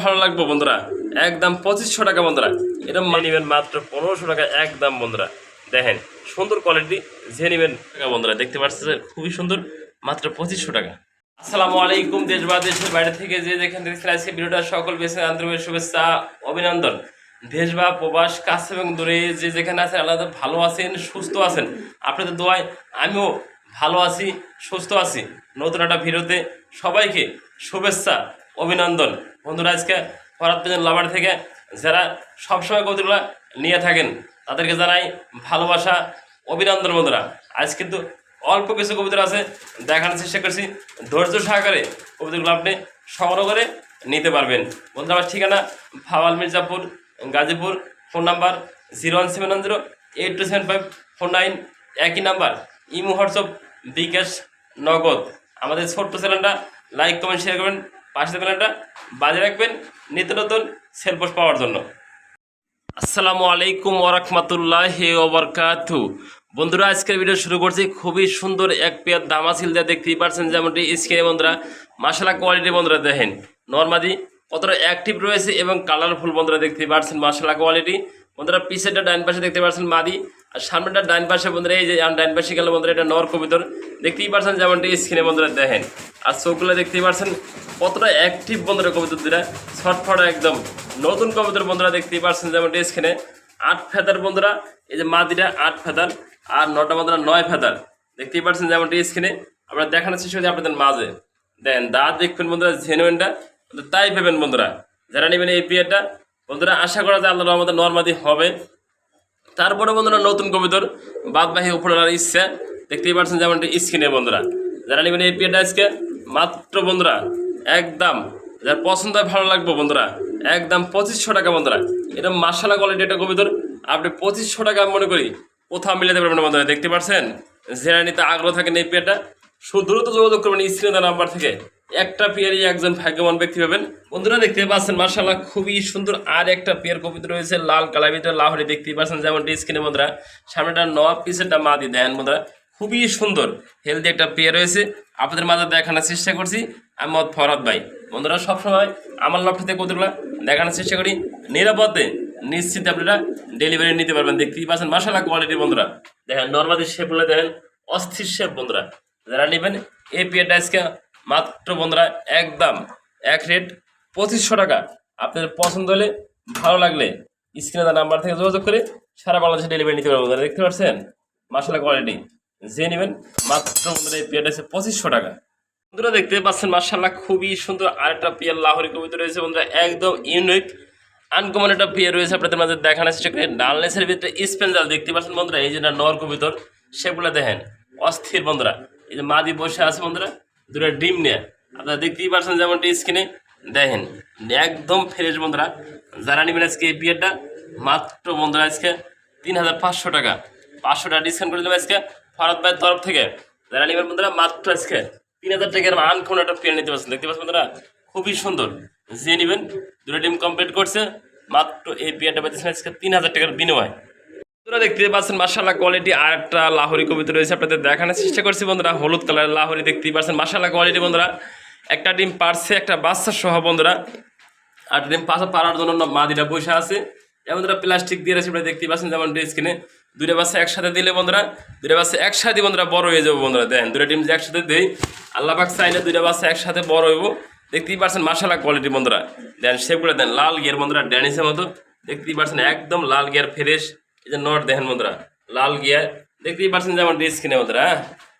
ভালো লাগবে বন্ধুরা, একদম 2500 টাকা বন্ধুরা। এটা নেবেন মাত্র 1500 টাকা একদম বন্ধুরা। দেখেন সুন্দর কোয়ালিটি, যে নেবেন টাকা বন্ধুরা, দেখতে পাচ্ছেন খুবই সুন্দর, মাত্র 2500 টাকা। আসসালামু আলাইকুম দেশ বা দেশের বাইরে থেকে যে যেখান থেকে আজকে ভিডিওটা সকল বেশি আন্তরিক শুভেচ্ছা অভিনন্দন। দেশ বা প্রবাস কাছে এবং দূরে যে যেখানে আছেন আলাদা ভালো আছেন সুস্থ আছেন, আপনাদের দোয়ায় আমিও ভালো আছি সুস্থ আছি। নতুন একটা ভিডিওতে সবাইকে শুভেচ্ছা অভিনন্দন বন্ধুরা। আজকে ফরাদ লাভার থেকে যারা সবসময় কবিতাগুলো নিয়ে থাকেন তাদেরকে জানাই ভালোবাসা অভিনন্দন বন্ধুরা। আজ কিন্তু অল্প কিছু কবিতা আছে দেখানোর চেষ্টা করছি, ধৈর্য সহকারে কবিতাগুলো আপনি সংগ্রহ করে নিতে পারবেন বন্ধুরা। আমার ঠিকানা ভাওয়াল মির্জাপুর গাজীপুর, ফোন নাম্বার 01710827549, একই নাম্বার ইমো হোয়াটসঅ্যাপ বিকাশ নগদ। আমাদের ছোট্ট চ্যানেলটা লাইক কমেন্ট শেয়ার করবেন, পাশে চ্যানেলটা বাজে রাখবেন নিত্য নতুন সেল পোস্ট পাওয়ার জন্য। আসসালামু আলাইকুম ওরহমাতুল্লাহি ওয়াবারাকাতু বন্ধুরা। আজকের ভিডিও শুরু করছি খুবই সুন্দর এক পেয়ার দামাসিল দিয়ে, দেখতেই পাচ্ছেন যেমনটি স্ক্রিনে বন্ধুরা। মাশাআল্লাহ কোয়ালিটি বন্ধুরা দেখেন নরমাদি কতটা অ্যাক্টিভ রয়েছে এবং কালারফুল বন্ধুরা, দেখতেই পাচ্ছেন মাশাআল্লাহ কোয়ালিটি বন্ধুরা। পিছেরটা ডাইন পাশে দেখতে পাচ্ছেন মাদি, আর সামনেটা ডাইন পাশে বন্ধুরা, এই যে ডাইন পাশে গেল বন্ধুরা এটা নর কবিতর, দেখতেই পাচ্ছেন যেমনটি স্ক্রিনে বন্ধুরা দেখেন। আর চোখগুলো দেখতেই পাচ্ছেন কতটা অ্যাক্টিভ বন্ধুরা, কবিতর দুটা ছটফট একদম নতুন কবিতর বন্ধুরা, দেখতেই পাচ্ছেন যেমনটি স্ক্রিনে। 8 ফেদার বন্ধুরা, এই যে মাদিটা 8 ফেদার আর নটা বন্ধুরা 9 ফেদার, দেখতেই পাচ্ছেন যেমনটি স্ক্রিনে। আমরা দেখানোর চেষ্টা করি আপনাদের মাঝে। দেন দাঁত দেখবেন বন্ধুরা জেনুইনটা তাই ভেবেন বন্ধুরা। যারা নেবেন এই পেয়ারটা বন্ধুরা, আশা করা যায় আল্লাহর রহমতে নরমাদি হবে। তারপরে বন্ধুরা নতুন কবিতর বাদবাহী উপরালার ইচ্ছা, দেখতেই পাচ্ছেন যেমনটি স্ক্রিনে বন্ধুরা। যারা নেবেন এই পেয়ারটা আজকে মাত্র বন্ধুরা একদম, যার পছন্দ হয় ভালো লাগবে বন্ধুরা, একদম 2500 টাকা বন্ধুরা। এটা মাশাআল্লাহ কোয়ালিটি একটা কবিতর, আপনি 2500 টাকা আমি মনে করি কোথাও মিলাতে পারবেন না বন্ধুরা। দেখতে পাচ্ছেন যারা নিতে আগ্রহ থাকেন এই পেয়ারটা দ্রুত যোগাযোগ করবেন স্ক্রিনে দেওয়া নাম্বার থেকে। একটা পেয়ারই একজন ভাগ্যবান ব্যক্তি পাবেন বন্ধুরা। দেখতে পাচ্ছেন মাশাআল্লাহ খুবই সুন্দর আর একটা পেয়ার কবিতর রয়েছে লাল কালার ভিতরে লাহোরি, দেখতেই পাচ্ছেন যেমনটি স্ক্রিনে বন্ধুরা। সামনেটা নব পিছেরটা মাদি দেন বন্ধুরা, খুবই সুন্দর হেলদি একটা পেয়ার রয়েছে আপনাদের মাঝে দেখানোর চেষ্টা করছি আমি ফরহাদ ভাই বন্ধুরা। সবসময় আমার লফট থেকে কবিতরগুলো দেখানোর চেষ্টা করি নিরাপদে নিশ্চিত আপনারা ডেলিভারি নিতে পারবেন। দেখতেই পাচ্ছেন মাশাআল্লাহ কোয়ালিটি বন্ধুরা। দেখেন নর্মালি শেপগুলো দেখেন অস্থির শেপ বন্ধুরা। যারা নেবেন এই পেয়ারটা আজকে মাত্র বন্ধুরা একদম এক রেট 2500 টাকা। আপনাদের পছন্দ হলে ভালো লাগলে স্ক্রিনে দেওয়া নাম্বার থেকে যোগাযোগ করে সারা বাংলাদেশে ডেলিভারি নিতে পারবেন বন্ধুরা। দেখতে পাচ্ছেন মাশাআল্লাহ কোয়ালিটি, যে নেবেন মাত্র বন্ধুরা এই পেয়ারটা আছে 2500 টাকা বন্ধুরা। দেখতে পাচ্ছেন মাশাআল্লাহ খুবই সুন্দর আরেকটা পেয়ার লাহোরি কবিতা রয়েছে বন্ধুরা, একদম ইউনিক আনকমন একটা পেয়ার রয়েছে আপনাদের মাঝে দেখানোর চেষ্টা করি। ডালনেসের ভিতরে স্পেঞ্জাল দেখতে পাচ্ছেন বন্ধুরা, এই যে নর কবিতর সেগুলো দেখেন অস্থির বন্ধুরা। এই যে মাদি বসে আছে বন্ধুরা, দুটো ডিম নিয়ে আপনারা দেখতেই পাচ্ছেন যেমনটি স্ক্রিনে দেখেন একদম ফ্রেশ বন্ধুরা। যারা নেবেন আজকে এই পেয়ারটা মাত্র বন্ধুরা আজকে 3500 টাকা, 500 টাকা ডিসকাউন্ট করে দেবেন আজকে ফরহাদ ভাইয়ের তরফ থেকে। যারা নেবেন বন্ধুরা মাত্র আজকে 3000 টাকার আনকমন একটা পেয়ার নিতে পারছেন। দেখতে পাচ্ছেন বন্ধুরা খুবই সুন্দর, যে নেবেন দুটো ডিম কমপ্লিট করছে মাত্র এই পেয়ারটা পেয়েছেন আজকে 3000 টাকার বিনিময় বন্ধুরা। দেখতে পাচ্ছেন মাশাআল্লাহ কোয়ালিটি আর একটা লাহোরি কবিতা রয়েছে আপনাদের দেখানোর চেষ্টা করছি বন্ধুরা। হলুদ কালারের লাহোরি দেখতেই পাচ্ছেন মাশাআল্লাহ কোয়ালিটি বন্ধুরা। একটা ডিম পারছে একটা বাচ্চা সহ বন্ধুরা, আর ডিম পাড়ার জন্য মাদিটা বসে আছে এবং বন্ধুরা প্লাস্টিক দিয়ে রয়েছে দেখতেই পাচ্ছেন যেমন স্ক্রিনে। দুটো বাচ্চা একসাথে দিলে বন্ধুরা, দুটো বাচ্চা একসাথে বন্ধুরা বড় হয়ে যাবো বন্ধুরা। দেখেন দুটো ডিম যে একসাথে দেই আল্লাহ পাক চাইলে দুটো বাচ্চা একসাথে বড় হইব। দেখতেই পাচ্ছেন মাশাআল্লাহ কোয়ালিটি বন্ধুরা। দেন শেপগুলো দেন লাল গিয়ার বন্ধুরা, ড্যানিসের মতো দেখতেই পাচ্ছেন একদম লাল গিয়ার ফ্রেশ। এই যে নট দেখেন বন্ধুরা লাল গিয়ার, দেখতেই পাচ্ছেন যেমন স্ক্রিনে বন্ধুরা।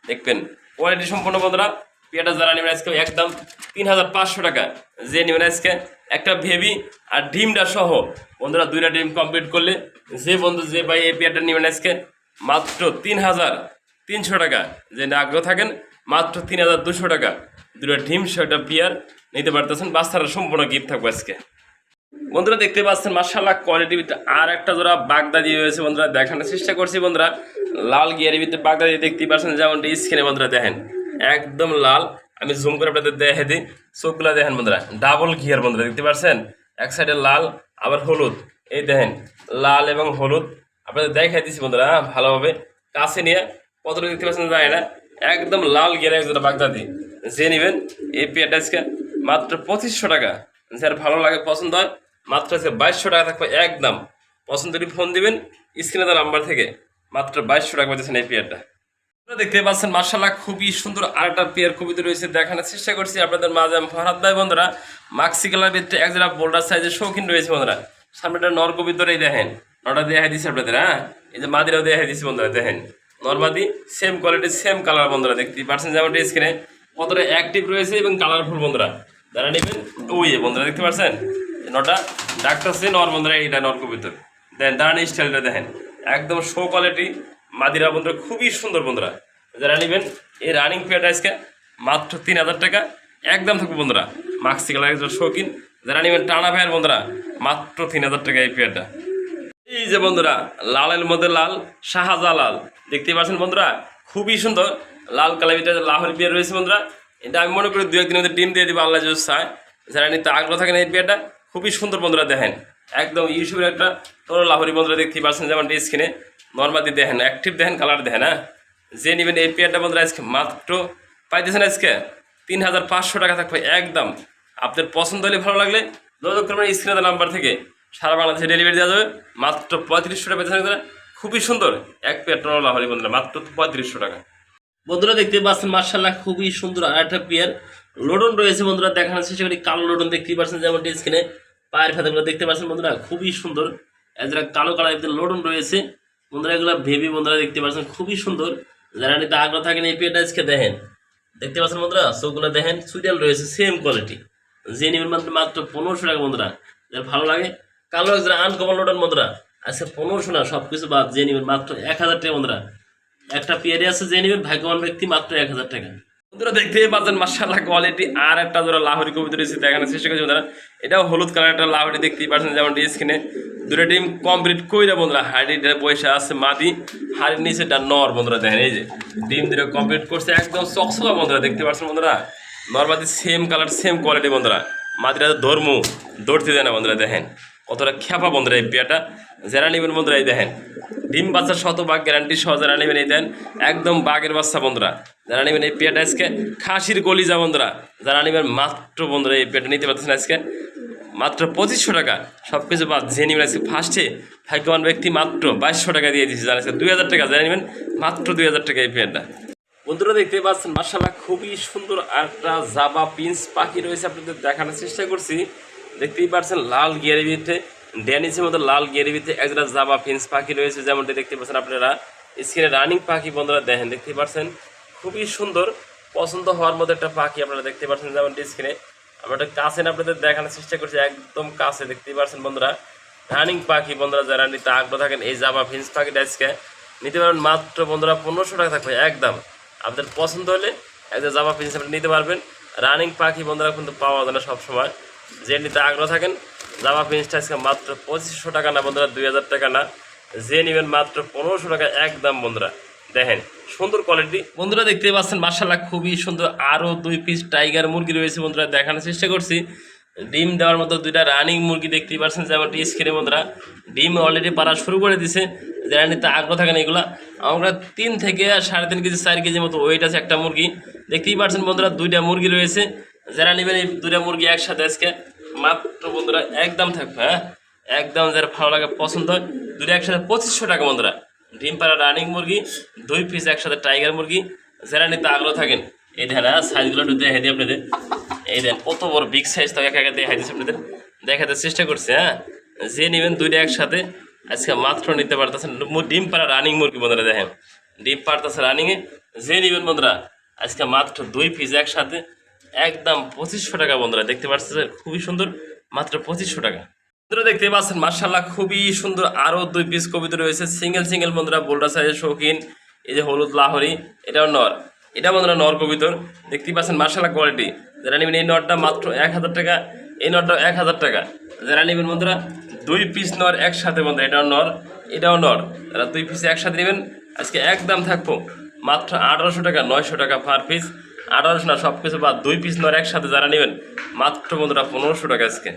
দেখবেন কোয়ালিটি সম্পূর্ণ বন্ধুরা। পেয়ারটা যারা নেবেন আজকে একদম 3500 টাকা, যে নেবেন আজকে একটা ভেবি আর ডিমটা সহ বন্ধুরা। দুইটা ডিম কমপ্লিট করলে যে বন্ধু যে ভাই এই পেয়ারটা নেবেন আজকে মাত্র 3300 টাকা, যে আগ্রহ থাকেন মাত্র 3200 টাকা দুটো ডিম সহ একটা পেয়ার নিতে পারতেছেন। বাচ্চারা সম্পূর্ণ গিফট থাকবে আজকে বন্ধুরা। দেখতে পাচ্ছেন মাশাআল্লাহ কোয়ালিটির ভিতরে আর একটা জোড়া বাগদাদি রয়েছে বন্ধুরা, দেখানোর চেষ্টা করছি বন্ধুরা। লাল গিয়ারের ভিতরে বাগদাদি দেখতেই পাচ্ছেন যেমনটি স্ক্রিনে বন্ধুরা দেখেন একদম লাল। আমি জুম করে আপনাদের দেখে দিই, চোখগুলা দেখেন বন্ধুরা ডাবল গিয়ার বন্ধুরা। দেখতে পাচ্ছেন এক সাইডে লাল আবার হলুদ, এই দেখেন লাল এবং হলুদ আপনাদের দেখাই দিচ্ছি বন্ধুরা ভালোভাবে কাছে নিয়ে। কতটা দেখতে পাচ্ছেন যায় না, একদম লাল গিয়ার একজোড়া বাগদাদি। যে নেবেন এই পেয়ারটা আজকে মাত্র 2500 টাকা, যার ভালো লাগে পছন্দ হয় মাত্র আজকে 2200 টাকা থাকবে একদম। পছন্দ করে ফোন দিবেন স্ক্রিনে দেওয়া নাম্বার থেকে, মাত্র 2200 টাকা পাচ্ছেন এই পেয়ারটা। দেখতে পাচ্ছেন মার্শাল্লাহ খুবই সুন্দর আরেকটা পেয়ার কবিতা রয়েছে, দেখানোর চেষ্টা করছি আপনাদের মাঝে আমি ফরহাদ ভাই। বন্ধুরা মাক্সি কালার ভিতরে এক জোড়া বোল্ডার সাইজের শৌখিন রয়েছে বন্ধুরা। সামনেটা নর কবিতরাই দেখেন, নটা দেখাই দিচ্ছে আপনাদের। হ্যাঁ, এই যে মাদিরাও দেখাই দিচ্ছে বন্ধুরা, দেখেন নরমাদি সেম কোয়ালিটি সেম কালার বন্ধুরা। দেখতেই পাচ্ছেন যেমন স্ক্রিনে কতটা অ্যাক্টিভ রয়েছে এবং কালারফুল বন্ধুরা। যারা নেবেন ওই বন্ধুরা দেখতে পাচ্ছেন নটা ডাক্তার সে নর বন্ধুরা, এইটা নর কবিতর দেখেন, দাঁড়ানি স্টাইলটা দেখেন একদম শো কোয়ালিটি মাদিরা বন্ধুরা, খুবই সুন্দর বন্ধুরা। যারা নেবেন এই রানিং পেয়ারটা আজকে মাত্র 3000 টাকা একদম থাকবে বন্ধুরা। মাক্সি কালার শৌখিন যারা নেবেন টানা পেয়ার বন্ধুরা, মাত্র 3000 টাকা এই পেয়ারটা। এই যে বন্ধুরা লালের মধ্যে লাল শাহজালাল দেখতেই পাচ্ছেন বন্ধুরা, খুবই সুন্দর লাল কালার ভিতরে লাহোরি পেয়ার রয়েছে বন্ধুরা। এটা আমি মনে করি 2-1 দিনের মধ্যে ডিম দিয়ে দিব আল্লাহ যদি চায়। যারা নিতে আগ্রহ থাকেন এই পেয়ারটা খুবই সুন্দর বন্ধুরা, দেখেন একদম ইউটিউবের একটা তোর লাহোরি বন্ধুরা দেখতেই পাচ্ছেন যেমন স্ক্রিনে নর্মালি দেখেন অ্যাক্টিভ দেখেন কালার দেখেন। হ্যাঁ, যে নেবেন এই পেয়ারটা বন্ধুরা আজকে মাত্র পাইতেছেন আজকে 3500 টাকা থাকবে একদম। আপনার পছন্দ হলে ভালো লাগলে যোগাযোগ করবেন স্ক্রিনে নাম্বার থেকে, সারা বাংলাদেশে ডেলিভারি দেওয়া যাবে। মাত্র 3500 টাকা পেয়েছেন, খুবই সুন্দর এক পেয়ার ট্রলা হলে বন্ধুরা মাত্র 3500 টাকা। বন্ধুরা দেখতে পাচ্ছেন মার্শাল্লাহ খুবই সুন্দর আর একটা পেয়ার লোডন রয়েছে বন্ধুরা, দেখানোর চেষ্টা করি। কালো লোডন দেখতেই পাচ্ছেন যেমন স্ক্রিনে পায়ের ফাঁদাগুলো দেখতে পাচ্ছেন বন্ধুরা, খুবই সুন্দর এছাড়া কালো কালার লোডন রয়েছে বন্ধুরা। এগুলো ভেবি বন্ধুরা দেখতে পাচ্ছেন খুবই সুন্দর। যারা নিতে আগ্রহ থাকেন এই পেয়ারটা আজকে দেখেন, দেখতে পাচ্ছেন বন্ধুরা চোখগুলো দেখেন সুইডেল রয়েছে সেম কোয়ালিটি। যে নেবেন মাত্র 1500 টাকা বন্ধুরা। যার ভালো লাগে কালো যারা আনকমন লোডন বন্ধুরা আজকে 1500 না, সব কিছু বাদ যে নেবেন মাত্র 1000 টাকা বন্ধুরা। একটা পেয়ারে আছে যে নেবেন ভাগ্যবান ব্যক্তি মাত্র 1000 টাকা। বন্ধুরা দেখতেই পাচ্ছেন মার্শাল্লাহ কোয়ালিটি আর একটা যারা লাহোরি কবিতা রয়েছে দেখানোর চেষ্টা করছি বন্ধুরা। এটাও হলুদ কালার একটা লাহোরি দেখতেই পাচ্ছেন যেমন স্ক্রিনে দুটো ডিম কমপ্লিট কইরা বন্ধুরা। হাড়িটা পয়সা আছে মাদি, হাড়ির নিচেটা নর বন্ধুরা, দেখেন এই যে ডিম দুটো কমপ্লিট করছে একদম চকচকা বন্ধুরা দেখতে পাচ্ছেন বন্ধুরা। নরমাদি সেম কালার সেম কোয়ালিটি বন্ধুরা, মাদিরা ধর্ম দৌড়তে দেয় না বন্ধুরা। দেখেন কতটা খ্যাপা বন্ধুরা এই পেয়ারটা। যারা নেবেন বন্ধুরা এই দেখেন ডিম বাচ্চা 100% গ্যারান্টি সহ যারা নেবেন এই দেন একদম বাঘের বাচ্চা বন্ধুরা। যারা নেবেন এই পেয়ারটা আজকে খাসির গলিজা বন্ধুরা। যারা নেবেন মাত্র বন্ধুরা এই পেয়ারটা নিতে পারতেছেন আজকে মাত্র 2500 টাকা। সব কিছু বাদ যে নেবেন আজকে ফার্স্টে ভাগ্যবান ব্যক্তি মাত্র 2200 টাকা দিয়ে দিচ্ছি। যারা আজকে 2000 টাকা যারা নেবেন মাত্র 2000 টাকা এই পেয়ারটা। বন্ধুরা দেখতে পাচ্ছেন মার্শাল্লাহ খুবই সুন্দর একটা জাবা পিন্স পাখি রয়েছে, আপনাদের দেখানোর চেষ্টা করছি। দেখতেই পাচ্ছেন লাল গিয়ারের ভিতরে ড্যানিসের মতো লাল গিয়ারের ভিতরে একটা জাবা পিন্স পাখি রয়েছে যেমনটি দেখতে পাচ্ছেন আপনারা স্ক্রিনে। রানিং পাখি বন্ধুরা দেখেন দেখতে পাচ্ছেন খুবই সুন্দর পছন্দ হওয়ার মতো একটা পাখি আপনারা দেখতে পাচ্ছেন যেমন স্ক্রিনে। আমরা একটা কাছে আপনাদের দেখানোর চেষ্টা করছি একদম কাছে দেখতেই পাচ্ছেন বন্ধুরা। রানিং পাখি বন্ধুরা যারা নিতে আগ্রহ থাকেন এই জাবা পিন্স পাখিটা আজকে নিতে পারবেন মাত্র বন্ধুরা 1500 টাকা থাকবে একদম। আপনাদের পছন্দ হলে একটা জামা পিন্স আপনি নিতে পারবেন। রানিং পাখি বন্ধুরা কিন্তু পাওয়া যায় না সবসময়। যে নিতে আগ্রহ থাকেন জামা পিন্সটা আজকে মাত্র 2500 টাকা না বন্ধুরা, 2000 টাকা না। যে নেবেন মাত্র 1500 টাকা একদম বন্ধুরা। দেখেন সুন্দর কোয়ালিটি বন্ধুরা দেখতে পাচ্ছেন মার্শাল্লাহ খুবই সুন্দর। আরও 2 পিস টাইগার মুরগি রয়েছে বন্ধুরা, দেখানোর চেষ্টা করছি। ডিম দেওয়ার মতো 2টা রানিং মুরগি দেখতেই পাচ্ছেন যেমন স্ক্রিনে বন্ধুরা। ডিম অলরেডি পাড়া শুরু করে দিছে। যারা নিতে আগ্রহ থাকেন এগুলা আমরা 3 থেকে 3.5 কেজি 4 কেজি মতো ওয়েট আছে একটা মুরগি। দেখতেই পাচ্ছেন বন্ধুরা 2টা মুরগি রয়েছে। যারা নেবেন এই 2টা মুরগি একসাথে আজকে মাত্র বন্ধুরা একদম থাকবে। হ্যাঁ, একদম যারা ভালো লাগে পছন্দ হয় 2টা একসাথে 2500 টাকা বন্ধুরা। ডিম পাড়া রানিং মুরগি 2 পিস একসাথে টাইগার মুরগি। যারা নিতে আগ্রহ থাকেন এই দেখেন সাইজগুলো দেখে দিই আপনাদের। এই দেন কত বড় বিগ সাইজ তো একা একা দেখাই দিচ্ছি আপনাদের, দেখাতে চেষ্টা করছে। হ্যাঁ, যে নেবেন 2টা একসাথে আজকে মাত্র নিতে পারতেছেন। ডিম পাড়া রানিং মুরগি বন্ধুরা দেখেন ডিম পাড়তেছে রানিংয়ে। যে নেবেন বন্ধুরা আজকে মাত্র 2 পিস একসাথে একদম 2500 টাকা বন্ধুরা। দেখতে পাচ্ছেন খুবই সুন্দর মাত্র 2500 টাকা। বন্ধুরা দেখতে পাচ্ছেন মার্শাল্লাহ খুবই সুন্দর আরও 2 পিস কবিতা রয়েছে সিঙ্গেল বন্ধুরা বোল্ডার সাইজের শৌখিন। এই যে হলুদ লাহোরি এটাও নর, এটা বন্ধুরা নর কবিতর। দেখতেই পাচ্ছেন মার্শাল্লাহ কোয়ালিটি। যারা নেবেন এই নরটা মাত্র 1000 টাকা, এই নরটা 1000 টাকা। যারা নেবেন বন্ধুরা 2 পিস নর একসাথে বন্ধুরা, এটাও নর এটাও নর। যারা 2 পিস একসাথে নেবেন আজকে একদম থাকবো মাত্র 1800 টাকা 900 টাকা পার পিস। 1800 না সব কিছু বা 2 পিস নর একসাথে যারা নেবেন মাত্র বন্ধুরা 1500 টাকা আজকে।